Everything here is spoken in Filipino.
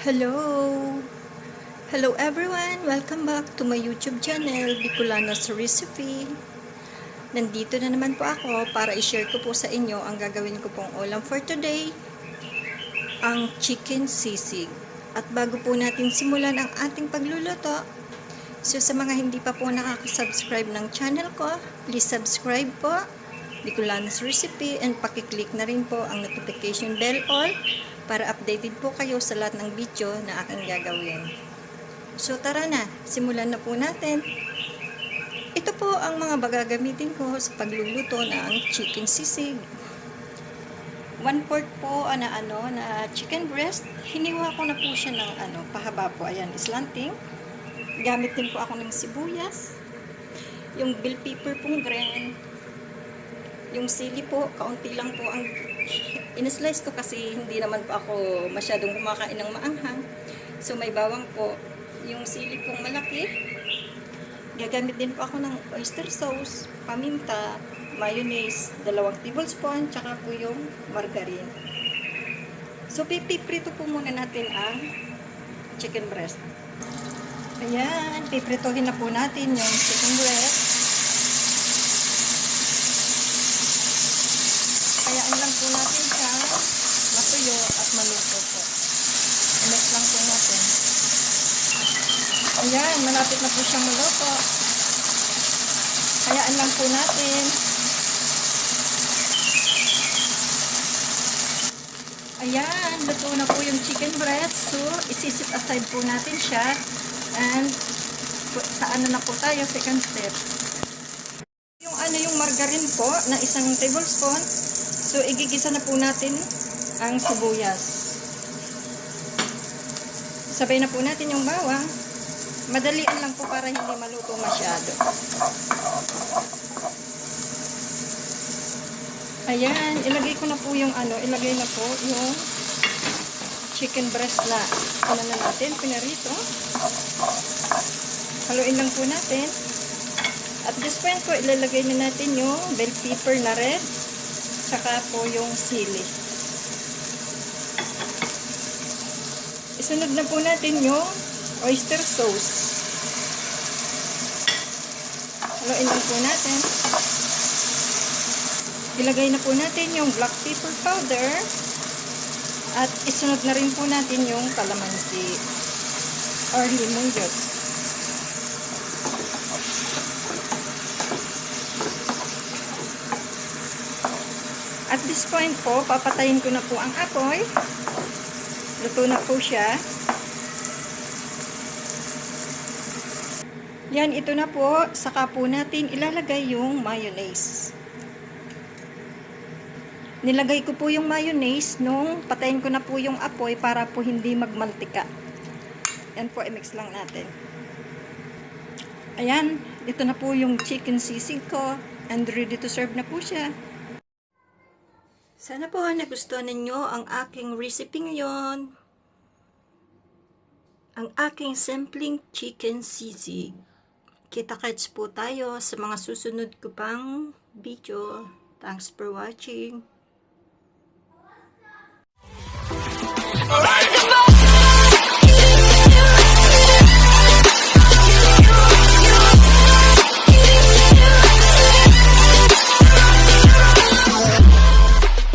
Hello! Hello everyone! Welcome back to my YouTube channel, Bicolanas Recipe. Nandito na naman po ako para i-share ko po sa inyo ang gagawin ko pong ulam for today, ang chicken sisig. At bago po natin simulan ang ating pagluluto, so sa mga hindi pa po nakaka-subscribe ng channel ko, please subscribe po, Bicolanas Recipe, and pakiclick na rin po ang notification bell all para updated po kayo sa lahat ng video na aking gagawin. So tara na, simulan na po natin. Ito po ang mga gagamitin ko sa pagluluto ng chicken sisig. 1/4 po na chicken breast. Hiniwa ko na po siya ng pahaba po. Ayan, slanting. Gamit din po ako ng sibuyas. Yung bell pepper pong green. Yung sili po, kaunti lang po ang in-slice ko kasi hindi naman po ako masyadong kumakain ng maanghang. So may bawang po. Yung sili pong malaki. Gagamit din po ako ng oyster sauce, paminta, mayonnaise, 2 tablespoon, tsaka po yung margarine. So piprito po muna natin ang chicken breast. Ayan, pipritohin na po natin yung chicken breast. Hayaan lang po natin siya matuyo at maluto po. I-mix lang po natin. Ayan, malapit na po siyang maluto. Hayaan lang po natin. Ayan, luto na po yung chicken breast. So, isisit aside po natin siya. And, sa na po tayo, second step. Yung margarine po, na 1 tablespoon. So, igigisa na po natin ang sibuyas. Sabay na po natin yung bawang. Madalian lang po para hindi maluto masyado. Ayan, ilagay ko na po yung ilagay na po yung chicken breast na na natin, pinarito. Haluin lang po natin. At this point po, ilalagay na natin yung bell pepper na red, tsaka po yung sili. Isunod na po natin yung oyster sauce. Haluin lang po natin. Ilagay na po natin yung black pepper powder. At isunod na rin po natin yung calamansi or lemon juice. At this point po, papatayin ko na po ang apoy. Luto na po siya. Yan, ito na po. Saka po natin ilalagay yung mayonnaise. Nilagay ko po yung mayonnaise nung patayin ko na po yung apoy para po hindi magmantika. Yan po, i-mix lang natin. Ayan, ito na po yung chicken sisig ko. And ready to serve na po siya. Sana po nagustuhan ninyo ang aking recipe ngayon. Ang aking simpleng chicken sisig. Kita-kits po tayo sa mga susunod ko pang video. Thanks for watching.